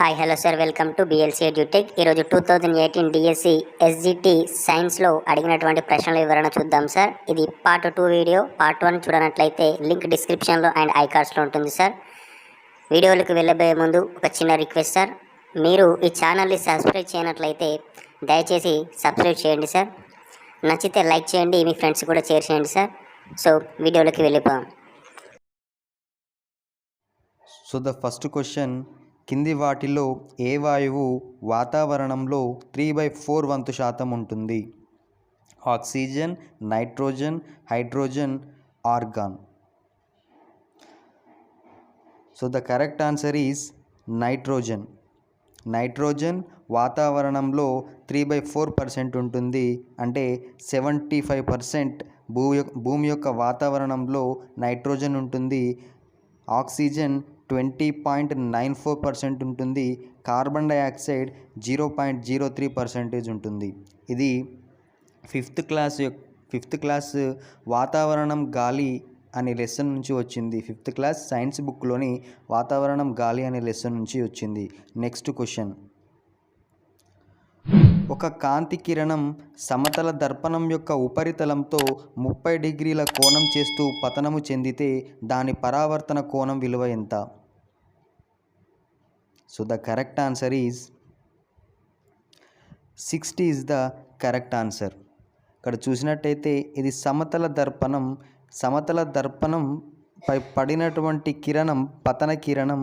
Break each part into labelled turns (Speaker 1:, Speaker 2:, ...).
Speaker 1: Hi hello sir, welcome to BLC edutech. ఈరోజు 2018 DSC SGT సైన్స్లో అడిగినటువంటి ప్రశ్నల వివరణ చూద్దాం సార్. ఇది పార్ట్ 2 వీడియో. పార్ట్ 1 చూడనట్లయితే లింక్ డిస్క్రిప్షన్లో అండ్ ఐకార్డ్స్లో ఉంటుంది సార్. వీడియోలకు వెళ్ళబోయే ముందు ఒక చిన్న రిక్వెస్ట్ సార్, మీరు ఈ ఛానల్ని సబ్స్క్రైబ్ చేయనట్లయితే దయచేసి సబ్స్క్రైబ్ చేయండి సార్. నచ్చితే లైక్ చేయండి, మీ ఫ్రెండ్స్ కూడా షేర్ చేయండి సార్. సో వీడియోలోకి వెళ్ళిపోయాం.
Speaker 2: సో ద ఫస్ట్ క్వశ్చన్, కింది వాటిలో ఏ వాయువు వాతావరణంలో 3/4 వంతు శాతం ఉంటుంది? Oxygen, nitrogen, hydrogen, organ. So the correct answer is nitrogen. Nitrogen వాతావరణంలో 3/4% ఉంటుంది. అంటే 75% భూమి యొక్క వాతావరణంలో నైట్రోజన్ ఉంటుంది. ఆక్సిజన్ 20.94% ఉంటుంది. కార్బన్ డైఆక్సైడ్ 0.03% ఉంటుంది. ఇది ఫిఫ్త్ క్లాస్ వాతావరణం గాలి అనే లెసన్ నుంచి వచ్చింది. ఫిఫ్త్ క్లాస్ సైన్స్ బుక్లోని వాతావరణం గాలి అనే లెసన్ నుంచి వచ్చింది. నెక్స్ట్ క్వశ్చన్, ఒక కాంతి కిరణం సమతల దర్పణం యొక్క ఉపరితలంతో 30 డిగ్రీల కోణం చేస్తూ పతనము చెందితే దాని పరావర్తన కోణం విలువ ఎంత? So the correct answer is 60 is the correct answer. ఇక్కడ చూసినట్టయితే ఇది సమతల దర్పణంపై పడినటువంటి కిరణం పతన కిరణం,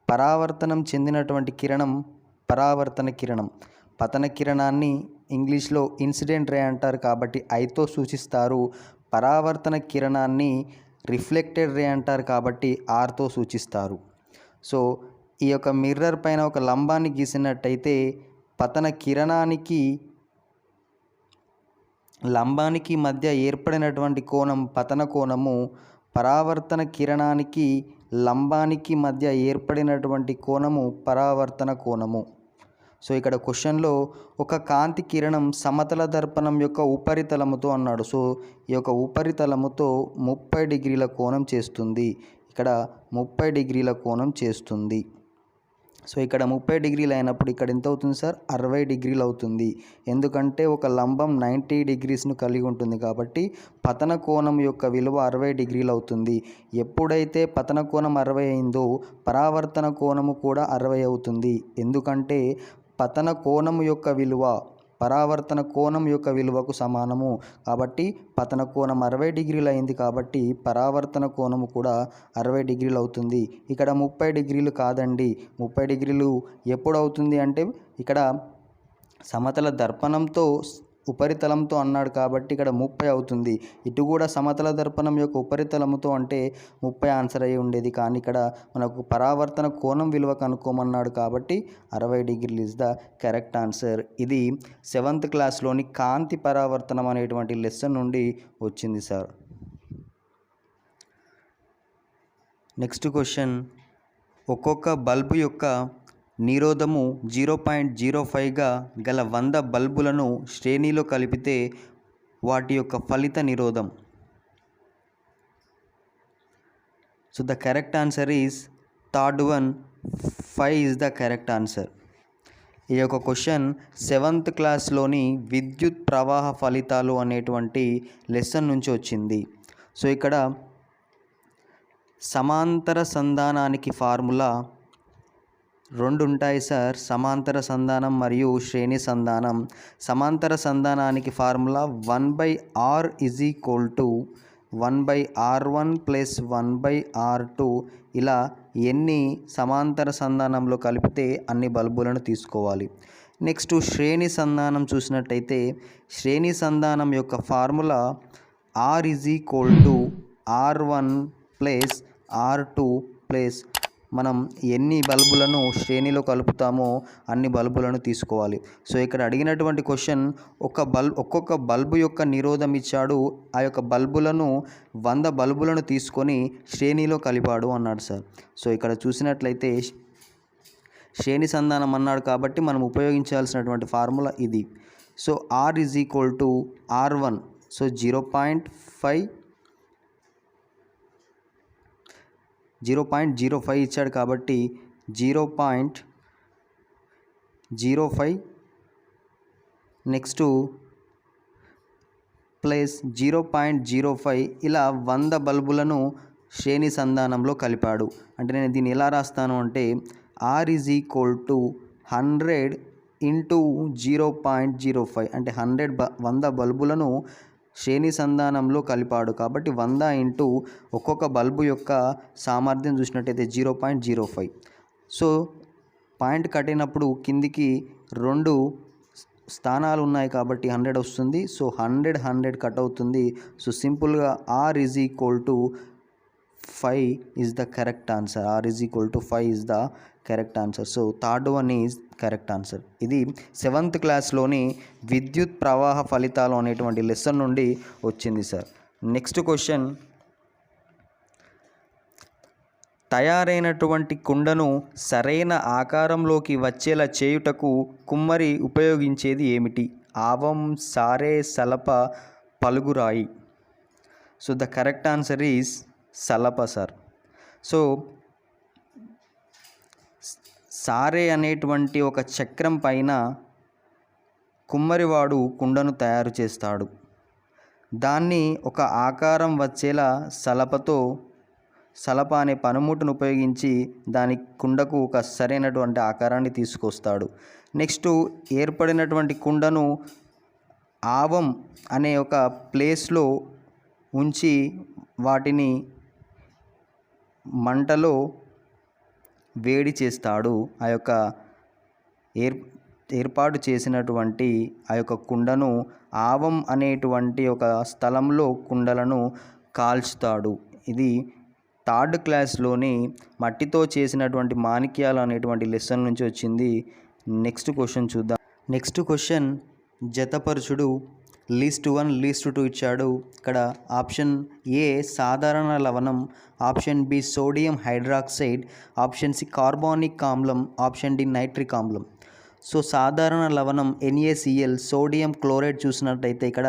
Speaker 2: పరావర్తనం చెందినటువంటి కిరణం పరావర్తన కిరణం. పతన కిరణాన్ని ఇంగ్లీష్లో ఇన్సిడెంట్ రే అంటారు కాబట్టి ఐతో సూచిస్తారు. పరావర్తన కిరణాన్ని రిఫ్లెక్టెడ్ రే అంటారు కాబట్టి ఆర్తో సూచిస్తారు. సో ఈ యొక్క మిర్రర్ పైన ఒక లంబాన్ని గీసినట్టయితే పతన కిరణానికి లంబానికి మధ్య ఏర్పడినటువంటి కోణం పతన కోణము, పరావర్తన కిరణానికి లంబానికి మధ్య ఏర్పడినటువంటి కోణము పరావర్తన కోణము. సో ఇక్కడ క్వశ్చన్లో ఒక కాంతి కిరణం సమతల దర్పణం యొక్క ఉపరితలముతో అన్నాడు. సో ఈ యొక్క ఉపరితలముతో 30 డిగ్రీల కోణం చేస్తుంది. ఇక్కడ 30 డిగ్రీల కోణం చేస్తుంది. సో ఇక్కడ 30 డిగ్రీలు అయినప్పుడు ఇక్కడ ఎంత అవుతుంది సార్? 60 డిగ్రీలు అవుతుంది. ఎందుకంటే ఒక లంబం 90 డిగ్రీస్ను కలిగి ఉంటుంది కాబట్టి పతన కోణం యొక్క విలువ 60 డిగ్రీలు అవుతుంది. ఎప్పుడైతే పతన కోణం 60 అయిందో పరావర్తన కోణము కూడా 60 అవుతుంది. ఎందుకంటే పతన కోణము యొక్క విలువ పరావర్తన కోణం యొక్క విలువకు సమానము కాబట్టి పతన కోణం 60 డిగ్రీలు అయింది కాబట్టి పరావర్తన కోణము కూడా 60 డిగ్రీలు అవుతుంది. ఇక్కడ 30 డిగ్రీలు కాదండి. 30 డిగ్రీలు ఎప్పుడు అవుతుంది అంటే ఇక్కడ సమతల దర్పణంతో ఉపరితలంతో అన్నాడు కాబట్టి ఇక్కడ 30 అవుతుంది. ఇటు కూడా సమతల దర్పణం యొక్క ఉపరితలంతో అంటే 30 ఆన్సర్ అయ్యి ఉండేది. కానీ ఇక్కడ మనకు పరావర్తన కోణం విలువ కనుక్కోమన్నాడు కాబట్టి 60 డిగ్రీలు ఇస్ ద కరెక్ట్ ఆన్సర్. ఇది 7th క్లాస్లోని కాంతి పరావర్తనం అనేటువంటి లెసన్ నుండి వచ్చింది సార్. నెక్స్ట్ క్వశ్చన్, ఒక్కొక్క బల్బు యొక్క నిరోధము 0.05గా గల 100 బల్బులను శ్రేణిలో కలిపితే వాటి యొక్క ఫలిత నిరోధం. So the correct answer is third one, 5 is the correct answer. ఈ యొక్క క్వశ్చన్ 7th క్లాస్లోని విద్యుత్ ప్రవాహ ఫలితాలు అనేటువంటి లెసన్ నుంచి వచ్చింది. సో ఇక్కడ సమాంతర సంధానానికి ఫార్ములా 2 ఉంటాయి సార్. సమాంతర సంధానం మరియు శ్రేణి సంధానం. సమాంతర సంధానానికి ఫార్ములా 1/r = 1/r1 + 1/r2. ఇలా ఎన్ని సమాంతర సంధానంలో కలిపితే అన్ని బల్బులను తీసుకోవాలి. నెక్స్ట్ శ్రేణి సంధానం చూసినట్టయితే శ్రేణి సంధానం యొక్క ఫార్ములా r = r1 + r2 + మనం ఎన్ని బల్బులను శ్రేణిలో కలుపుతామో అన్ని బల్బులను తీసుకోవాలి. సో ఇక్కడ అడిగినటువంటి క్వశ్చన్ ఒక్కొక్క బల్బు యొక్క నిరోధం ఇచ్చాడు. ఆ యొక్క బల్బులను 100 బల్బులను తీసుకొని శ్రేణిలో కలిపాడు అన్నాడు సార్. సో ఇక్కడ చూసినట్లయితే శ్రేణి సంధానం అన్నాడు కాబట్టి మనం ఉపయోగించాల్సినటువంటి ఫార్ములా ఇది. So r = r1. సో 0.05 ఇచ్చాడు కాబట్టి 0.05 05 నెక్స్ట్ ప్లస్ 0.05 ఇలా 100 బల్బులను శ్రేణి సంధానంలో కలిపాడు. అంటే నేను దీన్ని ఎలా రాస్తాను అంటే R is equal to 100 into 0.05 అంటే 100 బల్బులను శ్రేణి సంధానంలో కలిపాడు కాబట్టి 100 ఇంటూ ఒక్కొక్క బల్బు యొక్క సామర్థ్యం చూసినట్టయితే 0.05. సో పాయింట్ కట్టినప్పుడు కిందికి 2 స్థానాలు ఉన్నాయి కాబట్టి 100 వస్తుంది. సో 100 కట్ అవుతుంది. సో సింపుల్గా R is equal to 5 is the correct answer. R is equal to 5 is the correct answer. So third one is correct answer. ఇది 7th క్లాస్లోని విద్యుత్ ప్రవాహ ఫలితాలు అనేటువంటి లెసన్ నుండి వచ్చింది సార్. నెక్స్ట్ క్వశ్చన్, తయారైనటువంటి కుండను సరైన ఆకారంలోకి వచ్చేలా చేయుటకు కుమ్మరి ఉపయోగించేది ఏమిటి? ఆవం, సారే, సలప, పలుగురాయి. So the correct answer is సలప సార్. సో సారే అనేటువంటి ఒక చక్రం పైన కుమ్మరివాడు కుండను తయారు చేస్తాడు. దాన్ని ఒక ఆకారం వచ్చేలా సలప అనే పనిముట్టును ఉపయోగించి దాని కుండకు ఒక సరైనటువంటి ఆకారాన్ని తీసుకొస్తాడు. నెక్స్ట్ ఏర్పడినటువంటి కుండను ఆవం అనే ఒక ప్లేస్లో ఉంచి వాటిని మంటలో వేడి చేస్తాడు. ఆ యొక్క ఏర్పాటు చేసినటువంటి ఆ యొక్క కుండను ఆవం అనేటువంటి ఒక స్థలంలో కుండలను కాల్చుతాడు. ఇది 3rd క్లాస్లోని మట్టితో చేసినటువంటి మాణిక్యాలు అనేటువంటి లెసన్ నుంచి వచ్చింది. నెక్స్ట్ క్వశ్చన్ చూద్దాం. నెక్స్ట్ క్వశ్చన్, జతపరచుడు. లిస్ట్ 1 లిస్ట్ 2 ఇచ్చాడు. ఇక్కడ ఆప్షన్ ఏ సాధారణ లవణం, option B sodium hydroxide, option C carbonic ఆమ్లం, ఆప్షన్ డి నైట్రిక్ ఆమ్లం. సో సాధారణ లవణం NaCl, సోడియం క్లోరైడ్ చూసినట్టయితే ఇక్కడ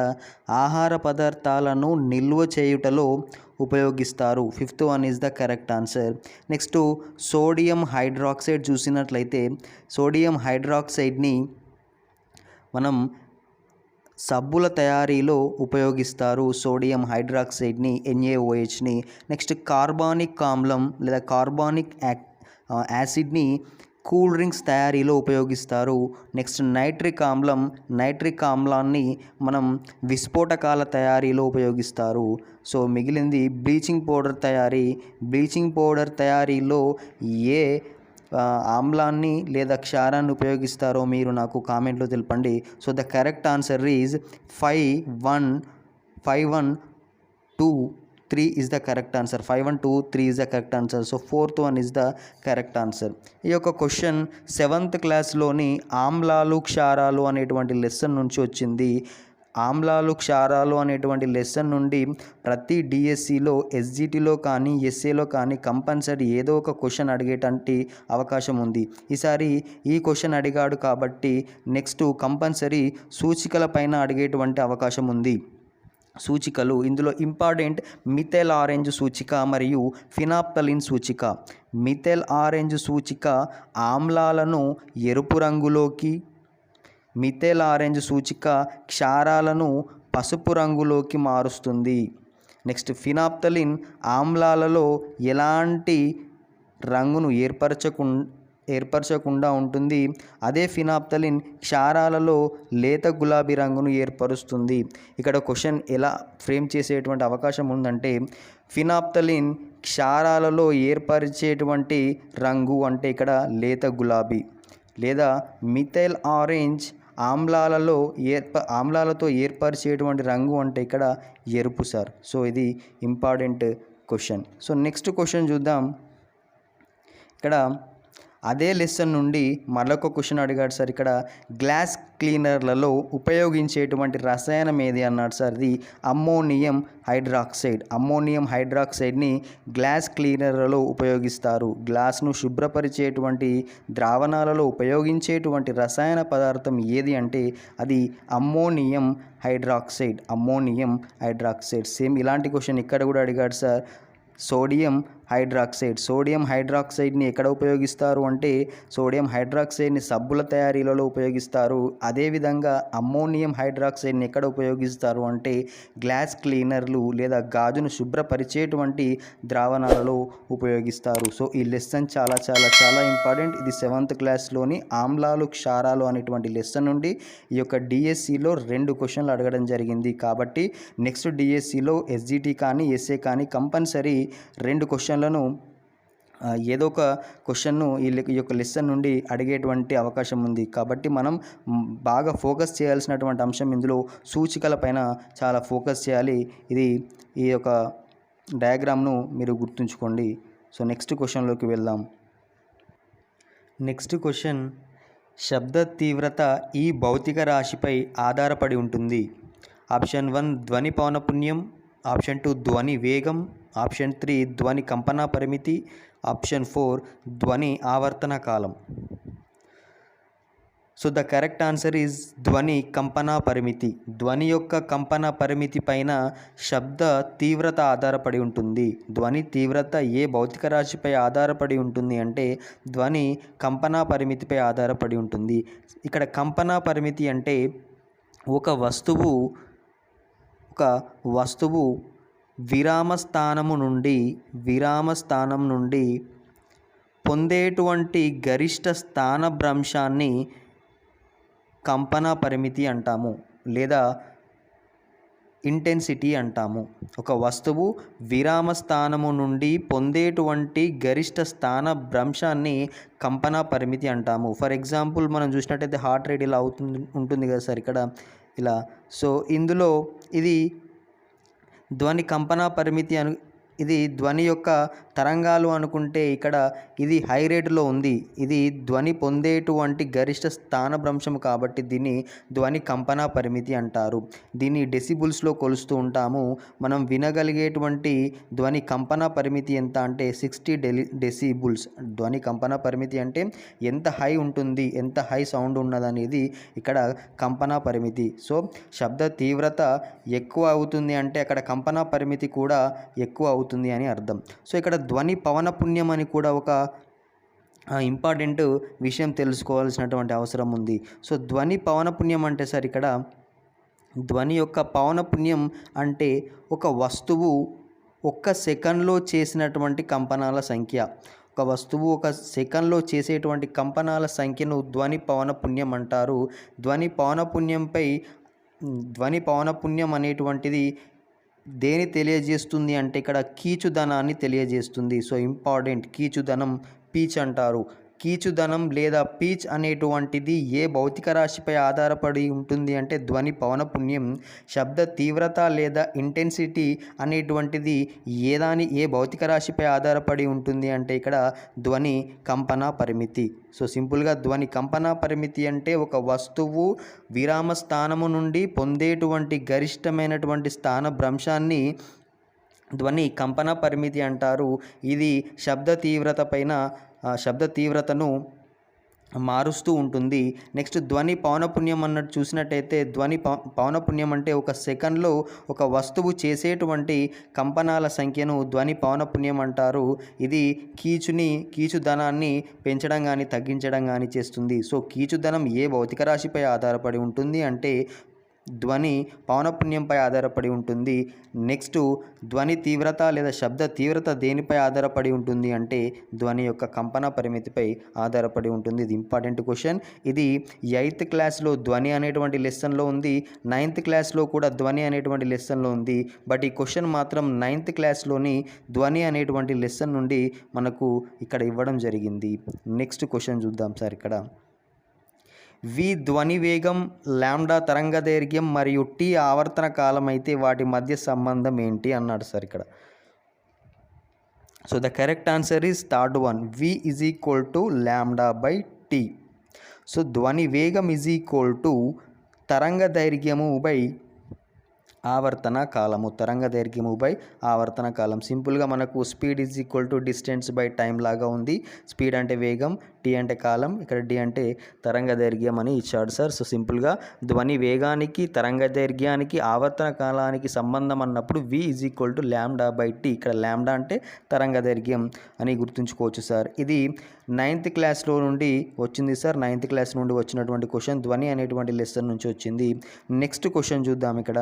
Speaker 2: ఆహార పదార్థాలను నిల్వ చేయుటలో ఉపయోగిస్తారు. 5th one is the correct answer. Next sodium hydroxide చూసినట్లయితే సోడియం హైడ్రాక్సైడ్ని మనం సబ్బుల తయారీలో ఉపయోగిస్తారు. సోడియం హైడ్రాక్సైడ్ని, NaOHని. నెక్స్ట్ కార్బానిక్ ఆమ్లం లేదా కార్బానిక్ యాసిడ్ని కూల్ డ్రింక్స్ తయారీలో ఉపయోగిస్తారు. నెక్స్ట్ నైట్రిక్ ఆమ్లాన్ని మనం విస్ఫోటకాల తయారీలో ఉపయోగిస్తారు. సో మిగిలింది బ్లీచింగ్ పౌడర్ తయారీలో ఏ ఆమ్లాన్ని లేదా క్షారాన్ని ఉపయోగిస్తారో మీరు నాకు కామెంట్లో తెలపండి. So the correct answer is 5, 1, 2, 3 is the correct answer. 5, 1, 2, 3 is the correct answer. So 4th one is the correct answer. ఈ యొక్క క్వశ్చన్ 7th క్లాస్లోని ఆమ్లాలు క్షారాలు అనేటువంటి లెసన్ నుంచి వచ్చింది. ఆమ్లాలు క్షారాలు అనేటువంటి లెసన్ నుండి ప్రతి డిఎస్సిలో, ఎస్జిటిలో కానీ ఎస్ఏలో కానీ కంపల్సరీ ఏదో ఒక క్వశ్చన్ అడిగేటువంటి అవకాశం ఉంది. ఈసారి ఈ క్వశ్చన్ అడిగాడు కాబట్టి నెక్స్ట్ కంపల్సరీ సూచికల పైన అడిగేటువంటి అవకాశం ఉంది. సూచికలు ఇందులో ఇంపార్టెంట్ మిథైల్ ఆరెంజ్ సూచిక మరియు ఫినాప్తలిన్ సూచిక. మిథైల్ ఆరెంజ్ సూచిక ఆమ్లాలను ఎరుపు రంగులోకి, మిథైల్ ఆరెంజ్ సూచిక క్షారాలను పసుపు రంగులోకి మారుస్తుంది. నెక్స్ట్ ఫినాప్తలిన్ ఆమ్లాలలో ఎలాంటి రంగును ఏర్పరచకుండా ఉంటుంది. అదే ఫినాప్తలిన్ క్షారాలలో లేత గులాబీ రంగును ఏర్పరుస్తుంది. ఇక్కడ క్వశ్చన్ ఎలా ఫ్రేమ్ చేసేటువంటి అవకాశం ఉందంటే ఫినాప్తలిన్ క్షారాలలో ఏర్పరిచేటువంటి రంగు అంటే ఇక్కడ లేత గులాబీ, లేదా మిథైల్ ఆరెంజ్ ఆమ్లాలతో ఏర్పరిచేటువంటి రంగు అంటే ఇక్కడ ఎరుపు సార్. సో ఇది important question. So next question చూద్దాం. ఇక్కడ అదే లెసన్ నుండి మరొక క్వశ్చన్ అడిగాడు సార్. ఇక్కడ గ్లాస్ క్లీనర్లలో ఉపయోగించేటువంటి రసాయనం ఏది అన్నాడు సార్. ఇది అమ్మోనియం హైడ్రాక్సైడ్ని గ్లాస్ క్లీనర్లలో ఉపయోగిస్తారు. గ్లాస్ను శుభ్రపరిచేటువంటి ద్రావణాలలో ఉపయోగించేటువంటి రసాయన పదార్థం ఏది అంటే అది అమ్మోనియం హైడ్రాక్సైడ్. సేమ్ ఇలాంటి క్వశ్చన్ ఇక్కడ కూడా అడిగాడు సార్. Sodium hydroxide. సోడియం హైడ్రాక్సైడ్ని ఎక్కడ ఉపయోగిస్తారు అంటే సోడియం హైడ్రాక్సైడ్ని సబ్బుల తయారీలలో ఉపయోగిస్తారు. అదేవిధంగా అమ్మోనియం హైడ్రాక్సైడ్ని ఎక్కడ ఉపయోగిస్తారు అంటే గ్లాస్ క్లీనర్లు లేదా గాజును శుభ్రపరిచేటువంటి ద్రావణాలలో ఉపయోగిస్తారు. సో ఈ లెసన్ చాలా చాలా చాలా ఇంపార్టెంట్. ఇది 7th క్లాస్లోని ఆమ్లాలు క్షారాలు అనేటువంటి లెసన్ నుండి ఈ యొక్క డిఎస్సిలో 2 క్వశ్చన్లు అడగడం జరిగింది. కాబట్టి నెక్స్ట్ డిఎస్సిలో ఎస్జిటి కానీ ఎస్ఏ కానీ కంపల్సరీ 2 క్వశ్చన్లను ఏదో ఒక క్వశ్చన్ను ఈ యొక్క లెసన్ నుండి అడిగేటువంటి అవకాశం ఉంది. కాబట్టి మనం బాగా ఫోకస్ చేయాల్సినటువంటి అంశం ఇందులో సూచికల పైన చాలా ఫోకస్ చేయాలి. ఈ యొక్క డయాగ్రామ్ను మీరు గుర్తుంచుకోండి. సో నెక్స్ట్ క్వశ్చన్లోకి వెళ్దాం. నెక్స్ట్ క్వశ్చన్, శబ్ద తీవ్రత ఈ భౌతిక రాశిపై ఆధారపడి ఉంటుంది. ఆప్షన్ 1 ధ్వని పౌనపున్యం, ఆప్షన్ 2 ధ్వని వేగం, ఆప్షన్ 3 ధ్వని కంపన పరిమితి, ఆప్షన్ 4 ధ్వని ఆవర్తన కాలం. So the correct answer is ధ్వని కంపన పరిమితి. ధ్వని యొక్క కంపన పరిమితి పైన శబ్ద తీవ్రత ఆధారపడి ఉంటుంది. ధ్వని తీవ్రత ఏ భౌతిక రాశిపై ఆధారపడి ఉంటుంది అంటే ధ్వని కంపన పరిమితిపై ఆధారపడి ఉంటుంది. ఇక్కడ కంపన పరిమితి అంటే ఒక వస్తువు విరామ స్థానం నుండి పొందేటువంటి గరిష్ట స్థానభ్రంశాన్ని కంపన పరిమితి అంటాము లేదా ఇంటెన్సిటీ అంటాము. ఒక వస్తువు విరామ స్థానము నుండి పొందేటువంటి గరిష్ట స్థాన భ్రంశాన్ని కంపన పరిమితి అంటాము. ఫర్ ఎగ్జాంపుల్ మనం చూసినట్టయితే హార్ట్ రేట్ ఇలా ఉంటుంది కదా సార్, ఇక్కడ ఇలా. సో ఇందులో ఇది ధ్వని కంపన పరిమితి ఇది ధ్వని యొక్క తరంగాలు అనుకుంటే ఇక్కడ ఇది హై రేటులో ఉంది. ఇది ధ్వని పొందేటువంటి గరిష్ట స్థానభ్రంశం కాబట్టి దీన్ని ధ్వని కంపన పరిమితి అంటారు. దీన్ని డెసిబుల్స్లో కొలుస్తూ ఉంటాము. మనం వినగలిగేటువంటి ధ్వని కంపన పరిమితి ఎంత అంటే 60 డెసిబుల్స్. ధ్వని కంపన పరిమితి అంటే ఎంత హై ఉంటుంది, ఎంత హై సౌండ్ ఉన్నదనేది ఇక్కడ కంపన పరిమితి. సో శబ్ద తీవ్రత ఎక్కువ అవుతుంది అంటే అక్కడ కంపన పరిమితి కూడా ఎక్కువ అవుతుంది అని అర్థం. సో ఇక్కడ ధ్వని పవనపున్యం అని కూడా ఒక ఇంపార్టెంట్ విషయం తెలుసుకోవాల్సినటువంటి అవసరం ఉంది. సో ధ్వని పవనపున్యం అంటే సార్ ఇక్కడ ధ్వని యొక్క పవనపున్యం అంటే ఒక వస్తువు 1 సెకండ్లో చేసినటువంటి కంపనాల సంఖ్య. ఒక వస్తువు 1 సెకండ్లో చేసేటువంటి కంపనాల సంఖ్యను ధ్వని పవనపున్యం అంటారు. ధ్వని పవనపున్యం అనేటువంటిది దేని తెలియజేస్తుంది అంటే ఇక్కడ కీచుదనాన్ని తెలియజేస్తుంది. సో ఇంపార్టెంట్, కీచుదనం పీచ్ అంటారు. కీచుదనం లేదా పీచ్ అనేటువంటిది ఏ భౌతిక రాశిపై ఆధారపడి ఉంటుంది అంటే ధ్వని పవనపున్యం. శబ్ద తీవ్రత లేదా ఇంటెన్సిటీ అనేటువంటిది ఏ భౌతిక రాశిపై ఆధారపడి ఉంటుంది అంటే ఇక్కడ ధ్వని కంపన పరిమితి. సో సింపుల్గా ధ్వని కంపన పరిమితి అంటే ఒక వస్తువు విరామ స్థానము నుండి పొందేటువంటి గరిష్టమైనటువంటి స్థాన భ్రంశాన్ని ధ్వని కంపన పరిమితి అంటారు. ఇది శబ్ద తీవ్రతను మారుస్తూ ఉంటుంది. నెక్స్ట్ ధ్వని పౌనపున్యం అన్నట్టు చూసినట్టయితే ధ్వని పౌనపున్యం అంటే 1 సెకండ్లో ఒక వస్తువు చేసేటువంటి కంపనాల సంఖ్యను ధ్వని పౌనపున్యం అంటారు. ఇది కీచుదనాన్ని పెంచడం కానీ తగ్గించడం కానీ చేస్తుంది. సో కీచుదనం ఏ భౌతిక రాశిపై ఆధారపడి ఉంటుంది అంటే ధ్వని పౌనపున్యంపై ఆధారపడి ఉంటుంది. నెక్స్ట్ ధ్వని తీవ్రత లేదా శబ్ద తీవ్రత దేనిపై ఆధారపడి ఉంటుంది అంటే ధ్వని యొక్క కంపన పరిమితిపై ఆధారపడి ఉంటుంది. ఇది ఇంపార్టెంట్ క్వశ్చన్. ఇది 8th క్లాస్లో ధ్వని అనేటువంటి లెసన్లో ఉంది. 9th క్లాస్లో కూడా ధ్వని అనేటువంటి లెసన్లో ఉంది. బట్ ఈ క్వశ్చన్ మాత్రం 9th క్లాస్లోని ధ్వని అనేటువంటి లెసన్ నుండి మనకు ఇక్కడ ఇవ్వడం జరిగింది. నెక్స్ట్ క్వశ్చన్ చూద్దాం సార్. ఇక్కడ వి ధ్వని వేగం, లాంబ్డా తరంగ దైర్ఘ్యం మరియు టీ ఆవర్తన కాలం అయితే వాటి మధ్య సంబంధం ఏంటి అన్నాడు సార్ ఇక్కడ. So the correct answer is third one, v is equal to lambda by T. So ధ్వని వేగం ఈజ్ ఈక్వల్ టు తరంగ దైర్ఘ్యము బై ఆవర్తన కాలము. తరంగ దైర్ఘ్యము బై ఆవర్తన కాలం. సింపుల్గా మనకు speed is equal to distance by time లాగా ఉంది. స్పీడ్ అంటే వేగం, టీ అంటే కాలం, ఇక్కడ డి అంటే తరంగ దైర్ఘ్యం అని ఇచ్చాడు సార్. సో సింపుల్గా ధ్వని వేగానికి, తరంగ దైర్ఘ్యానికి, ఆవర్తన కాలానికి సంబంధం అన్నప్పుడు v is equal to lambda by T. ఇక్కడ ల్యాండా అంటే తరంగ దైర్ఘ్యం అని గుర్తుంచుకోవచ్చు సార్. ఇది 9th క్లాస్లో నుండి వచ్చింది సార్. 9th క్లాస్ నుండి వచ్చినటువంటి క్వశ్చన్, ధ్వని అనేటువంటి లెసన్ నుంచి వచ్చింది. నెక్స్ట్ క్వశ్చన్ చూద్దాం. ఇక్కడ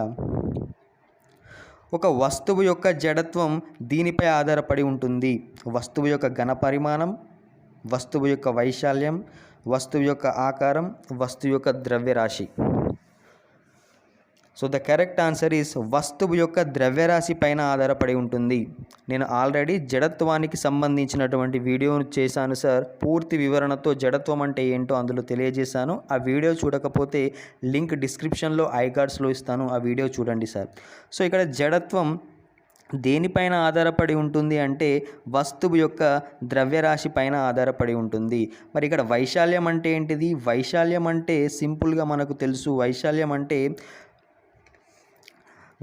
Speaker 2: ఒక వస్తువు యొక్క జడత్వం దీనిపై ఆధారపడి ఉంటుంది. వస్తువు యొక్క ఘన పరిమాణం, వస్తువు యొక్క వైశాల్యం, వస్తువు యొక్క ఆకారం, వస్తువు యొక్క ద్రవ్యరాశి. So the correct answer is వస్తువు యొక్క ద్రవ్యరాశి పైన ఆధారపడి ఉంటుంది. నేను ఆల్రెడీ జడత్వానికి సంబంధించినటువంటి వీడియోను చేశాను సార్. పూర్తి వివరణతో జడత్వం అంటే ఏంటో అందులో తెలియజేశాను. ఆ వీడియో చూడకపోతే లింక్ డిస్క్రిప్షన్లో ఐకార్డ్స్లో ఇస్తాను, ఆ వీడియో చూడండి సార్. సో ఇక్కడ జడత్వం దేనిపైన ఆధారపడి ఉంటుంది అంటే వస్తువు యొక్క ద్రవ్యరాశి పైన ఆధారపడి ఉంటుంది. మరి ఇక్కడ వైశాల్యం అంటే ఏంటిది? వైశాల్యం అంటే సింపుల్గా మనకు తెలుసు.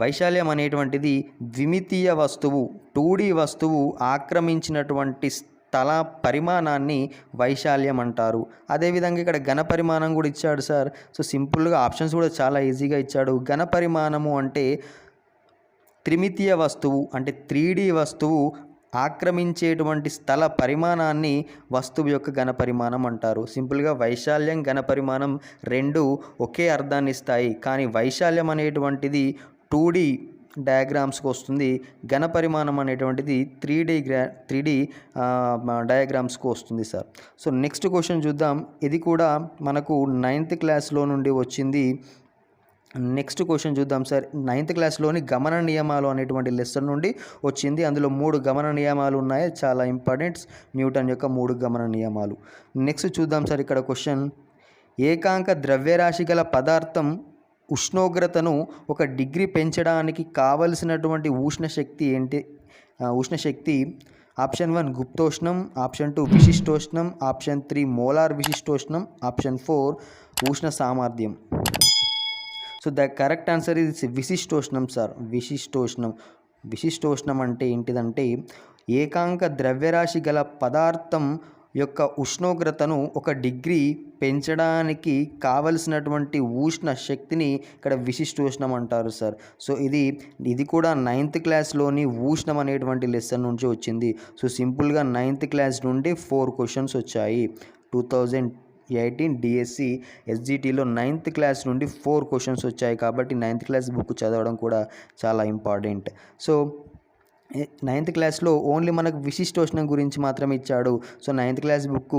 Speaker 2: వైశాల్యం అనేటువంటిది ద్విమితీయ వస్తువు, 2D వస్తువు ఆక్రమించినటువంటి స్థల పరిమాణాన్ని వైశాల్యం అంటారు. అదేవిధంగా ఇక్కడ ఘన పరిమాణం కూడా ఇచ్చాడు సార్. సో సింపుల్గా ఆప్షన్స్ కూడా చాలా ఈజీగా ఇచ్చాడు. ఘన పరిమాణము అంటే త్రిమితీయ వస్తువు అంటే 3D వస్తువు ఆక్రమించేటువంటి స్థల పరిమాణాన్ని వస్తువు యొక్క ఘన పరిమాణం అంటారు. సింపుల్గా వైశాల్యం, ఘన పరిమాణం రెండు ఒకే అర్థాన్ని ఇస్తాయి. కానీ వైశాల్యం అనేటువంటిది 2D డయాగ్రామ్స్కి వస్తుంది, ఘన పరిమాణం అనేటువంటిది 3D డయాగ్రామ్స్కి వస్తుంది సార్. సో నెక్స్ట్ క్వశ్చన్ చూద్దాం. ఇది కూడా మనకు 9th క్లాస్లో నుండి వచ్చింది. నెక్స్ట్ క్వశ్చన్ చూద్దాం సార్. 9th క్లాస్లోని గమన నియమాలు అనేటువంటి లెసన్ నుండి వచ్చింది. అందులో 3 గమన నియమాలు ఉన్నాయి, చాలా ఇంపార్టెంట్. న్యూటన్ యొక్క 3 గమన నియమాలు. నెక్స్ట్ చూద్దాం సార్. ఇక్కడ క్వశ్చన్, ఏకాంక ద్రవ్యరాశి గల పదార్థం ఉష్ణోగ్రతను 1 డిగ్రీ పెంచడానికి కావలసినటువంటి ఉష్ణశక్తి ఏంటి? ఉష్ణశక్తి ఆప్షన్ 1 గుప్తోష్ణం, ఆప్షన్ 2 విశిష్టోష్ణం, ఆప్షన్ 3 మోలార్ విశిష్టోష్ణం, ఆప్షన్ 4 ఉష్ణ సామర్థ్యం. So the correct answer is విశిష్టోష్ణం సార్. విశిష్టోష్ణం అంటే ఏంటిదంటే ఏకాంక ద్రవ్యరాశి గల పదార్థం యొక్క ఉష్ణోగ్రతను 1 డిగ్రీ పెంచడానికి కావలసినటువంటి ఉష్ణ శక్తిని ఇక్కడ విశిష్టోష్ణం అంటారు సార్. సో ఇది కూడా 9th క్లాస్లోని ఉష్ణం అనేటువంటి లెసన్ నుంచి వచ్చింది. సో సింపుల్గా 9th క్లాస్ నుండి 4 క్వశ్చన్స్ వచ్చాయి. 2018 డిఎస్సి ఎస్జిటిలో 9th క్లాస్ నుండి 4 క్వశ్చన్స్ వచ్చాయి. కాబట్టి 9th క్లాస్ బుక్ చదవడం కూడా చాలా ఇంపార్టెంట్. సో 9th క్లాస్లో ఓన్లీ మనకు విశిష్టోష్ణం గురించి మాత్రమే ఇచ్చాడు. సో 9th క్లాస్ బుక్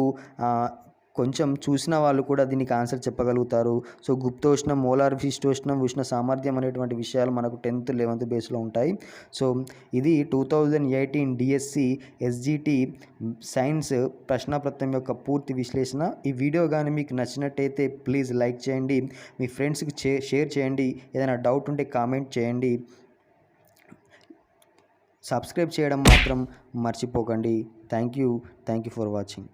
Speaker 2: కొంచెం చూసిన వాళ్ళు కూడా దీనికి ఆన్సర్ చెప్పగలుగుతారు. సో గుప్తోష్ణం, మోలార్ విశిష్టోష్ణం, ఉష్ణ సామర్థ్యం అనేటువంటి విషయాలు మనకు 10th 11th బేస్లో ఉంటాయి. సో ఇది 2018 డిఎస్సి ఎస్జిటి సైన్స్ ప్రశ్నపత్రం యొక్క పూర్తి విశ్లేషణ. ఈ వీడియో కానీ మీకు నచ్చినట్టయితే ప్లీజ్ లైక్ చేయండి, మీ ఫ్రెండ్స్కి షేర్ చేయండి, ఏదైనా డౌట్ ఉంటే కామెంట్ చేయండి, సబ్స్క్రైబ్ చేయడం మాత్రం మర్చిపోకండి. Thank you for watching.